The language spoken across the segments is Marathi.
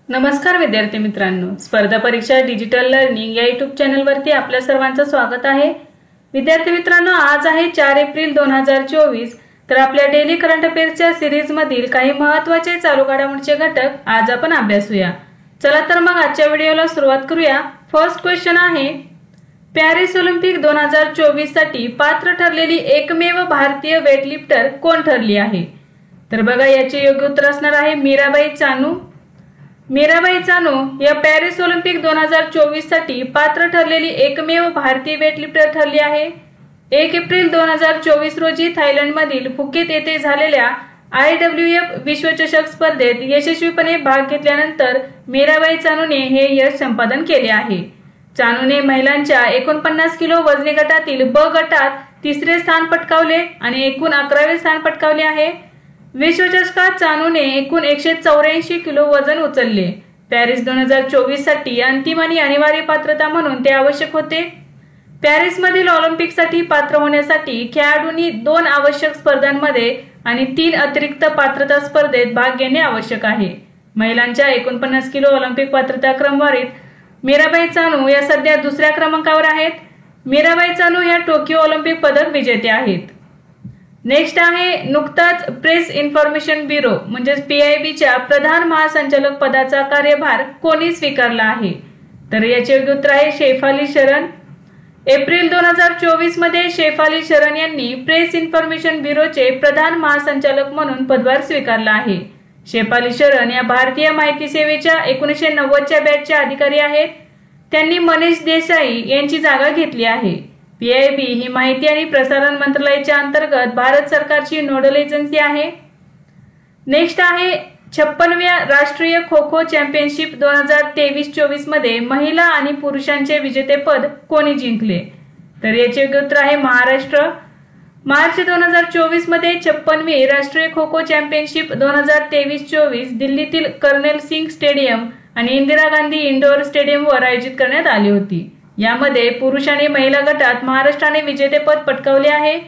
नमस्कार विद्यार्थी मित्रांनो, स्पर्धा परीक्षा डिजिटल लर्निंग या यूट्यूब चॅनलवरती आपल्या सर्वांचं स्वागत आहे। विद्यार्थी मित्रांनो, आज आहे 4 एप्रिल 2024। तर आपल्या डेली करंट अफेअर्सच्या सीरीज मधील काही महत्त्वाचे चालू घडामोडींचे घटक आज आपण अभ्यासूया। चला तर मग आजच्या व्हिडिओला सुरुवात करूया। फर्स्ट क्वेश्चन आहे, पॅरिस ऑलिम्पिक 2024 साठी पात्र ठरलेली एकमेव भारतीय वेटलिफ्टर कोण ठरली आहे? तर बघा, याचे योग्य उत्तर असणार आहे मीराबाई चानू। मीराबाई चानू या पॅरिस ऑलिम्पिक 2024 साठी पात्र ठरलेली एकमेव भारतीय वेटलिफ्टर ठरली आहे। 1 एप्रिल 2024 रोजी थायलंडमधील फुकेत येथे झालेल्या IWF विश्वचषक स्पर्धेत यशस्वीपणे भाग घेतल्यानंतर मीराबाई चानूने हे यश संपादन केले आहे। चानूने महिलांच्या 49 किलो वजनी गटातील ब गटात 3रे स्थान पटकावले आणि एकूण 11वे स्थान पटकावले आहे। विश्वचषकात चानूने एकूण 184 किलो वजन उचलले। पॅरिस 2024 साठी अंतिम आणि अनिवार्य पात्रता म्हणून ते आवश्यक होते। पॅरिसमधील ऑलिम्पिकसाठी पात्र होण्यासाठी खेळाडूंनी 2 आवश्यक स्पर्धांमध्ये आणि 3 अतिरिक्त पात्रता स्पर्धेत भाग घेणे आवश्यक आहे। महिलांच्या 49 किलो ऑलिम्पिक पात्रता क्रमवारीत मीराबाई चानू या सध्या 2ऱ्या क्रमांकावर आहेत। मीराबाई चानू या टोकियो ऑलिम्पिक पदक विजेते आहेत। नेक्स्ट आहे, नुकताच प्रेस इन्फॉर्मेशन ब्युरो म्हणजे PIBच्या प्रधान महासंचालक पदाचा कार्यभार कोणी स्वीकारला आहे? तर याचे योग्य उत्तर आहे शेफाली शरण। एप्रिल 2024 मध्ये शेफाली शरण यांनी प्रेस इन्फॉर्मेशन ब्युरोचे प्रधान महासंचालक म्हणून पदभार स्वीकारला आहे। शेफाली शरण या भारतीय माहिती सेवेच्या 1990च्या बॅचच्या अधिकारी आहेत। त्यांनी मनीष देसाई यांची जागा घेतली आहे। PIB ही माहिती आणि प्रसारण मंत्रालयाच्या अंतर्गत भारत सरकारची नोडल एजन्सी आहे। नेक्स्ट आहे, 56व्या राष्ट्रीय खो खो चॅम्पियनशिप 2023-24 मध्ये महिला आणि पुरुषांचे विजेतेपद कोणी जिंकले? तर याचे योग्य उत्तर आहे महाराष्ट्र। मार्च 2024 मध्ये 56वी राष्ट्रीय खो खो चॅम्पियनशिप 2023-24 दिल्लीतील कर्नल सिंग स्टेडियम आणि इंदिरा गांधी इंडोर स्टेडियमवर आयोजित करण्यात आली होती। यामध्ये पुरुष आणि महिला गटात महाराष्ट्राने विजेतेपद पटकावले आहे।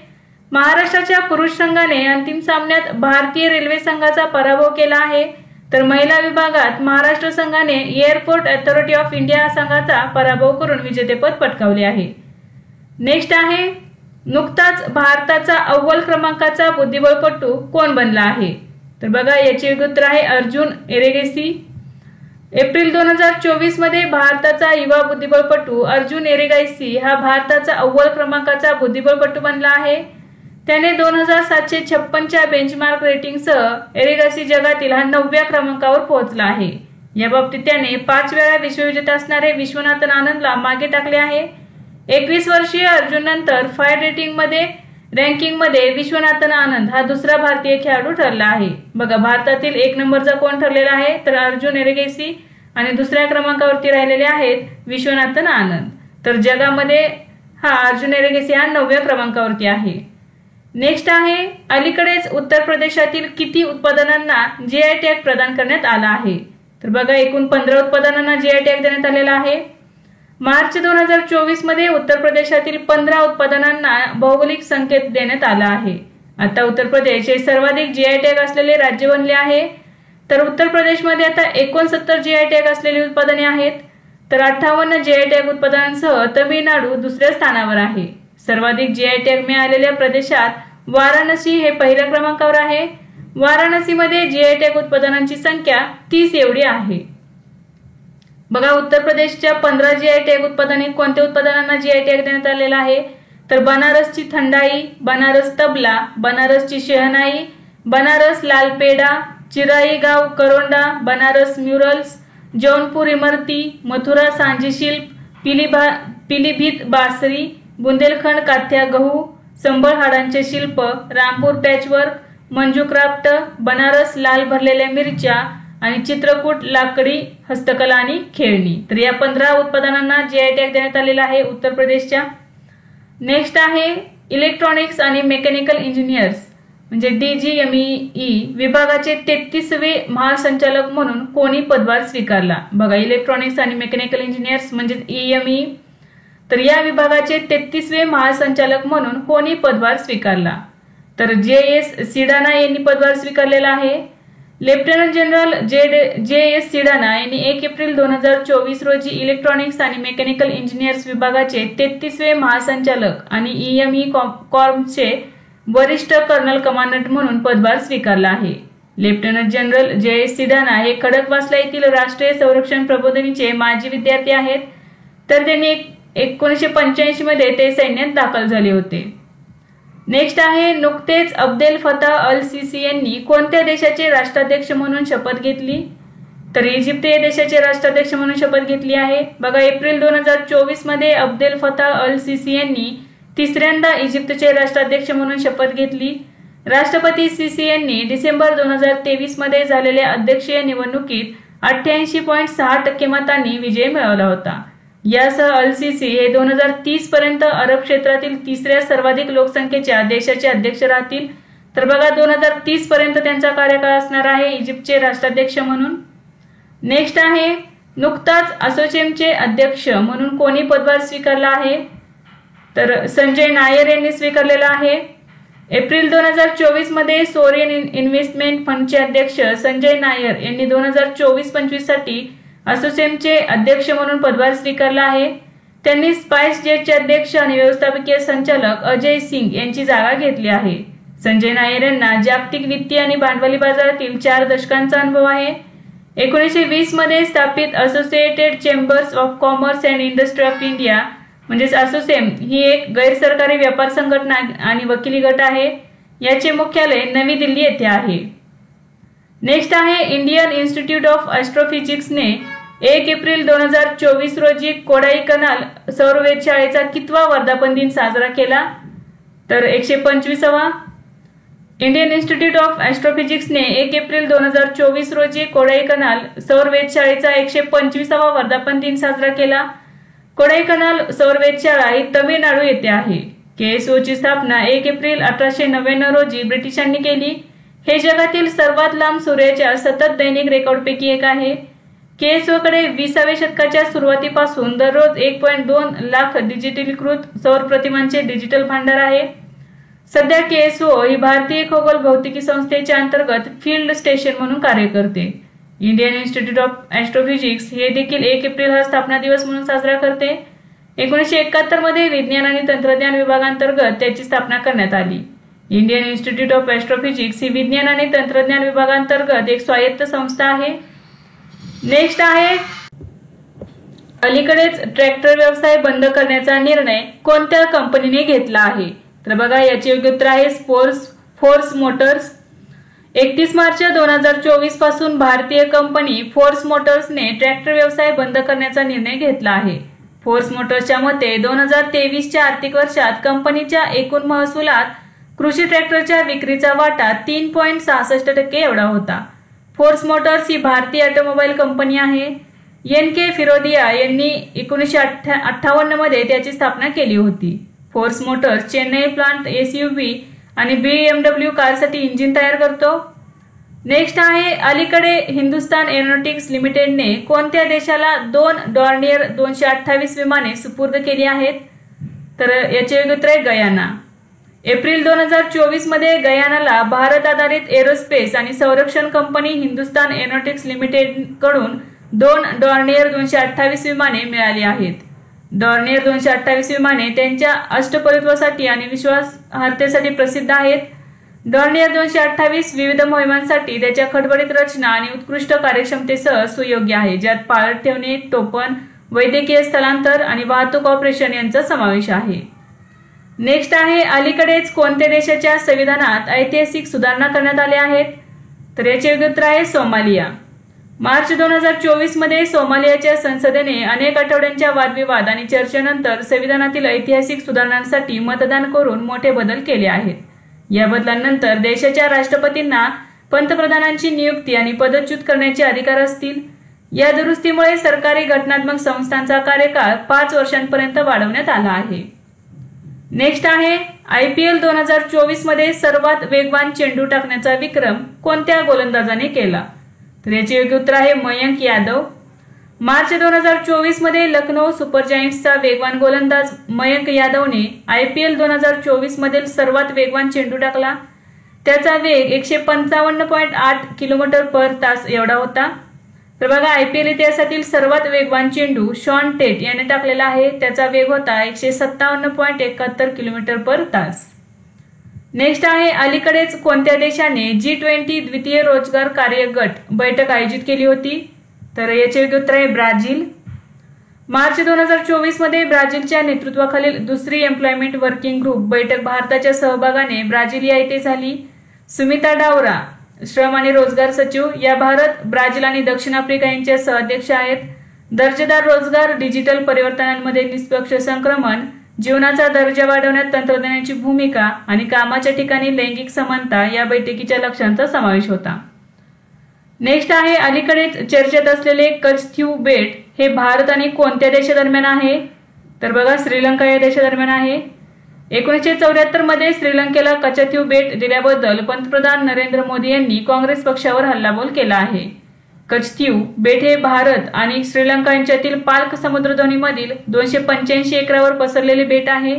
महाराष्ट्राच्या पुरुष संघाने अंतिम सामन्यात भारतीय रेल्वे संघाचा पराभव केला आहे, तर महिला विभागात महाराष्ट्र संघाने एअरपोर्ट अथॉरिटी ऑफ इंडिया संघाचा पराभव करून विजेतेपद पटकावले आहे। नेक्स्ट आहे, नुकताच भारताचा अव्वल क्रमांकाचा बुद्धिबळपटू कोण बनला आहे? तर बघा, याचे योग्य उत्तर आहे अर्जुन एरेगेसी। एप्रिल 2024 मध्ये भारताचा युवा बुद्धिबळपटू अर्जुन एरेगासी हा भारताचा अव्वल क्रमांकाचा बुद्धिबळपटू बनला आहे। त्याने 2756च्या बेंचमार्क रेटिंगसह एरेगासी जगातील 9व्या क्रमांकावर पोहोचला आहे। या बाबतीत त्याने 5 वेळा विश्वविजेता असणारे विश्वनाथन आनंदला मागे टाकले आहे। 21 वर्षीय अर्जुन नंतर फायर रँकिंग मध्ये विश्वनाथन आनंद हा दुसरा भारतीय खेळाडू ठरला आहे। बघा, भारतातील 1 नंबरचा कोण ठरलेला आहे? तर अर्जुन एरेगेसी आणि 2ऱ्या क्रमांकावरती राहिलेले आहेत विश्वनाथन आनंद। तर जगामध्ये हा अर्जुन एरेगेसी हा 9व्या क्रमांकावरती आहे। नेक्स्ट आहे, अलीकडेच उत्तर प्रदेशातील किती उत्पादनांना GI टॅग प्रदान करण्यात आला आहे? तर बघा, एकूण 15 उत्पादनांना GI टॅग देण्यात आलेला आहे। मार्च 2024 मध्ये उत्तर प्रदेशातील 15 उत्पादनांना भौगोलिक संकेत देण्यात आला आहे। आता उत्तर प्रदेश हे सर्वाधिक GI टॅग असलेले राज्य बनले आहे। तर उत्तर प्रदेशमध्ये आता 69 GI टॅग असलेली उत्पादने आहेत, तर 58 GI टॅग उत्पादनांसह तमिळनाडू 2ऱ्या स्थानावर आहे। सर्वाधिक GI टॅग मिळालेल्या प्रदेशात वाराणसी हे पहिल्या क्रमांकावर आहे। वाराणसीमध्ये GI टॅग उत्पादनांची संख्या 30 एवढी आहे। बघा, उत्तर प्रदेशच्या 15 GI टॅग उत्पादने कोणत्या उत्पादनांना GI टॅग देण्यात आलेला आहे? तर बनारसची थंडाई, बनारस तबला, बनारसची शहनाई, बनारस लाल पेडा, चिराई गाव करोंडा, बनारस म्युरल्स, जौनपूर इमरती, मथुरा सांजी शिल्प, पिलीभीत बासरी, बुंदेलखंड काथ्या गहू, संबळ हाडांचे शिल्प, रामपूर पॅचवर्क, मंजू क्राफ्ट, बनारस लाल भरलेल्या मिरच्या आणि चित्रकूट लाकडी हस्तकला आणि खेळणी। तर या 15 उत्पादनांना GI टॅग देण्यात आलेला आहे उत्तर प्रदेशच्या। नेक्स्ट आहे, इलेक्ट्रॉनिक्स आणि मेकॅनिकल इंजिनियर्स म्हणजे DGME विभागाचे 33वे महासंचालक म्हणून कोणी पदभार स्वीकारला? बघा, इलेक्ट्रॉनिक्स आणि मेकॅनिकल इंजिनियर्स म्हणजे EME, तर या विभागाचे 33वे महासंचालक म्हणून कोणी पदभार स्वीकारला? तर JS सिडाना यांनी पदभार स्वीकारलेला आहे। लेफ्टनंट जनरल जे एस सिडाना यांनी 1 एप्रिल 2024 रोजी इलेक्ट्रॉनिक्स आणि मेकॅनिकल इंजिनियर्स विभागाचे 33वे महासंचालक आणि ईएमई कॉर्प्सचे वरिष्ठ कर्नल कमांडंट म्हणून पदभार स्वीकारला आहे। लेफ्टनंट जनरल जे एस सिडाना हे खडकवासला येथील राष्ट्रीय संरक्षण प्रबोधिनीचे माजी विद्यार्थी आहेत, तर त्यांनी 1985 मध्ये ते सैन्यात दाखल झाले होते। नेक्स्ट आहे, नुकतेच अब्देल फताह अल सिसी यांनी कोणत्या देशाचे राष्ट्राध्यक्ष म्हणून शपथ घेतली? तर इजिप्त या देशाचे राष्ट्राध्यक्ष म्हणून शपथ घेतली आहे। बघा, एप्रिल 2024 मध्ये अब्देल फताह अल सिसी यांनी तिसऱ्यांदा इजिप्तचे राष्ट्राध्यक्ष म्हणून शपथ घेतली। राष्ट्रपती सिसी यांनी डिसेंबर 2023 मध्ये झालेल्या अध्यक्षीय निवडणुकीत 88.6% मतांनी विजय मिळवला होता। यासह अल सिसी हे 2030 पर्यंत अरब क्षेत्रातील तिसऱ्या सर्वाधिक लोकसंख्येच्या देशाचे अध्यक्ष राहतील। तर बघा, 2030 पर्यंत त्यांचा कार्यकाळ असणार आहे इजिप्तचे राष्ट्राध्यक्ष म्हणून। नेक्स्ट आहे, नुकताच असोचेमचे अध्यक्ष म्हणून कोणी पदभार स्वीकारला आहे? तर संजय नायर यांनी स्वीकारलेला आहे। एप्रिल 2024 मध्ये सोरियन इन्व्हेस्टमेंट फंडचे अध्यक्ष संजय नायर यांनी 2024-25 साठी असोचेमचे अध्यक्ष म्हणून पदभार स्वीकारला आहे। त्यांनी स्पाइस जेटचे अध्यक्ष आणि व्यवस्थापकीय संचालक अजय सिंग यांची जागा घेतली आहे। संजय नायर यांना जागतिक वित्तीय आणि भांडवली बाजारातील 4 दशकांचा अनुभव आहे। 1920 मध्ये स्थापित associated chambers of commerce and industry of India म्हणजेच असोचेम ही एक गैरसरकारी व्यापार संघटना आणि वकिली गट आहे। याचे मुख्यालय नवी दिल्ली येथे आहे। नेक्स्ट आहे, इंडियन इन्स्टिट्यूट ऑफ ॲस्ट्रोफिजिक्सने 1 एप्रिल 2024 रोजी कोडाईकनाल सौर वेधशाळेचा कितवा वर्धापन दिन साजरा केला? तर 125वा। इंडियन इन्स्टिट्यूट ऑफ ॲस्ट्रोफिजिक्सने 1 एप्रिल 2024 रोजी कोडाईकनाल सौर वेधशाळेचा 125वा वर्धापन दिन साजरा केला। कोडाईकनाल सौर वेधशाळा ही तमिळनाडू येथे आहे। केएसओची स्थापना 1 एप्रिल 1899 रोजी ब्रिटिशांनी केली। हे जगातील सर्वात लांब सूर्याच्या सतत दैनिक रेकॉर्डपैकी एक आहे। केएसओकडे 20व्या शतकाच्या सुरुवातीपासून दररोज 1.2 लाख डिजिटलीकृत सौर प्रतिमांचे डिजिटल भांडार आहे। सध्या केएसओ ही भारतीय खगोल भौतिकी संस्थेच्या अंतर्गत फील्ड स्टेशन म्हणून कार्य करते। इंडियन इन्स्टिट्यूट ऑफ ॲस्ट्रोफिजिक्स हे देखील 1 एप्रिल हा स्थापना दिवस म्हणून साजरा करते। 1971 मध्ये विज्ञान आणि तंत्रज्ञान विभागांतर्गत त्याची स्थापना करण्यात आली। इंडियन इन्स्टिट्यूट ऑफ ॲस्ट्रोफिजिक्स ही विज्ञान आणि तंत्रज्ञान विभागांतर्गत एक स्वायत्त संस्था आहे। नेक्स्ट आहे, अलीकडेच ट्रॅक्टर व्यवसाय बंद करण्याचा निर्णय कोणत्या कंपनीने घेतला आहे? तर बघा, याचे योग्य उत्तर आहे फोर्स मोटर्स। 31 मार्च 2024 पासून भारतीय कंपनी फोर्स मोटर्सने ट्रॅक्टर व्यवसाय बंद करण्याचा निर्णय घेतला आहे। फोर्स मोटर्सच्या मते 2023च्या आर्थिक वर्षात कंपनीच्या एकूण महसुलात कृषी ट्रॅक्टरच्या विक्रीचा वाटा 3.66% एवढा होता। फोर्स मोटर्स ही भारतीय ऑटोमोबाईल कंपनी आहे। एन.के. फिरोदिया यांनी 1958 मध्ये त्याची स्थापना केली होती। Force Motors Chennai plant SUV आणि BMW कारसाठी इंजिन तयार करतो। नेक्स्ट आहे, अलीकडे हिंदुस्तान एरोनॉटिक्स लिमिटेडने कोणत्या देशाला 2 डॉर्नियर 228 विमाने सुपूर्द केली आहेत? तर याचे योग्य उत्तर आहे गयाना। एप्रिल 2024 मध्ये गयानाला भारत आधारित एरोस्पेस आणि संरक्षण कंपनी हिंदुस्तान एरोनॉटिक्स लिमिटेड कडून 2 डॉर्नियर 228 विमाने मिळाली आहेत। डॉर्नियर 228 विमाने त्यांच्या अष्टपरित्वासाठी आणि विश्वासार्हतेसाठी प्रसिद्ध आहेत। डॉर्नियर 228 विविध मोहिमांसाठी त्याच्या खडबडीत रचना आणि उत्कृष्ट कार्यक्षमतेसह सुयोग्य आहे, ज्यात पाळत ठेवणे, टोपण, वैद्यकीय स्थलांतर आणि वाहतूक ऑपरेशन यांचा समावेश आहे। नेक्स्ट आहे, अलीकडेच कोणत्या देशाच्या संविधानात ऐतिहासिक सुधारणा करण्यात आल्या आहेत? तर याचे योग्य उत्तर आहे सोमालिया। मार्च 2024 मध्ये सोमालियाच्या संसदेने अनेक आठवड्यांच्या वादविवाद आणि चर्चेनंतर संविधानातील ऐतिहासिक सुधारणांसाठी मतदान करून मोठे बदल केले आहेत। या बदलांनंतर देशाच्या राष्ट्रपतींना पंतप्रधानांची नियुक्ती आणि पदच्युत करण्याचे अधिकार असतील। या दुरुस्तीमुळे सरकारी घटनात्मक संस्थांचा कार्यकाळ 5 वर्षांपर्यंत वाढवण्यात आला आहे। नेक्स्ट आहे, IPL 2024 मध्ये सर्वात वेगवान चेंडू टाकण्याचा विक्रम कोणत्या गोलंदाजाने केला? तर याचे योग्य उत्तर आहे मयंक यादव। मार्च 2024 मध्ये लखनौ सुपर जायंट्सचा वेगवान गोलंदाज मयंक यादवने IPL 2024 मधील सर्वात वेगवान चेंडू टाकला। त्याचा वेग 155.8 किलोमीटर पर तास एवढा होता। तर बघा IPL इतिहासातील सर्वात वेगवान चेंडू शॉन टेट याने टाकलेला आहे, त्याचा वेग होता 157.71 किलोमीटर पर तास। नेक्स्ट आहे अलीकडेच कोणत्या देशाने G20 द्वितीय रोजगार कार्यगट बैठक आयोजित केली होती? तर याचे योग्य उत्तर आहे ब्राझील। मार्च 2024 मध्ये ब्राझीलच्या नेतृत्वाखालील दुसरी एम्प्लॉयमेंट वर्किंग ग्रुप बैठक भारताच्या सहभागाने ब्राझिलिया येथे झाली। सुमिता डावरा श्रम आणि रोजगार सचिव या भारत, ब्राझील आणि दक्षिण आफ्रिका यांच्या सहअध्यक्ष आहेत। दर्जेदार रोजगार, डिजिटल परिवर्तनांमध्ये निष्पक्ष संक्रमण, जीवनाचा दर्जा वाढवण्यात तंत्रज्ञानाची भूमिका आणि कामाच्या ठिकाणी लैंगिक समानता या बैठकीच्या लक्ष्यांचा समावेश होता। नेक्स्ट आहे अलीकडेच चर्चेत असलेले कचथ्यू बेट हे भारत आणि कोणत्या देशादरम्यान आहे? तर बघा श्रीलंका या देशादरम्यान आहे। 1974 मध्ये श्रीलंकेला कचथ्यू बेट दिल्याबद्दल पंतप्रधान नरेंद्र मोदी यांनी काँग्रेस पक्षावर हल्लाबोल केला आहे। कचथ्यू बेट हे भारत आणि श्रीलंका यांच्यातील पाल्क समुद्रधुनीमधील 285 एकरावर पसरलेले बेट आहे।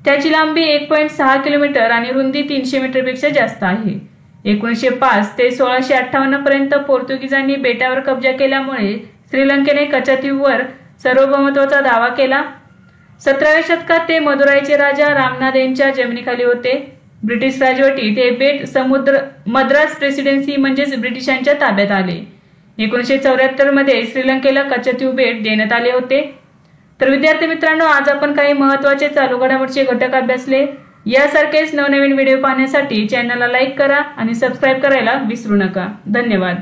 त्याची लांबी 1.6 किलोमीटर आणि रुंदी 300 मीटरपेक्षा जास्त आहे। 1905 ते 1658 पर्यंत पोर्तुगीजांनी बेटावर कब्जा केल्यामुळे श्रीलंकेने कचथ्यूवर सार्वभौमत्वाचा दावा केला। 17व्या शतकात ते मदुराईचे राजा रामनाथ यांच्या जमिनीखाली होते। ब्रिटिश राजवटीत हे बेट मद्रास प्रेसिडेन्सी म्हणजेच ब्रिटिशांच्या ताब्यात आले। 1974 मध्ये श्रीलंकेला कचथ्यू बेट देण्यात आले होते। तर विद्यार्थी मित्रांनो, आज आपण काही महत्त्वाचे चालू घडामोडीचे घटक अभ्यासले। यासारखेच नवनवीन व्हिडिओ पाहण्यासाठी चॅनलला लाईक करा आणि सबस्क्राईब करायला विसरू नका। धन्यवाद।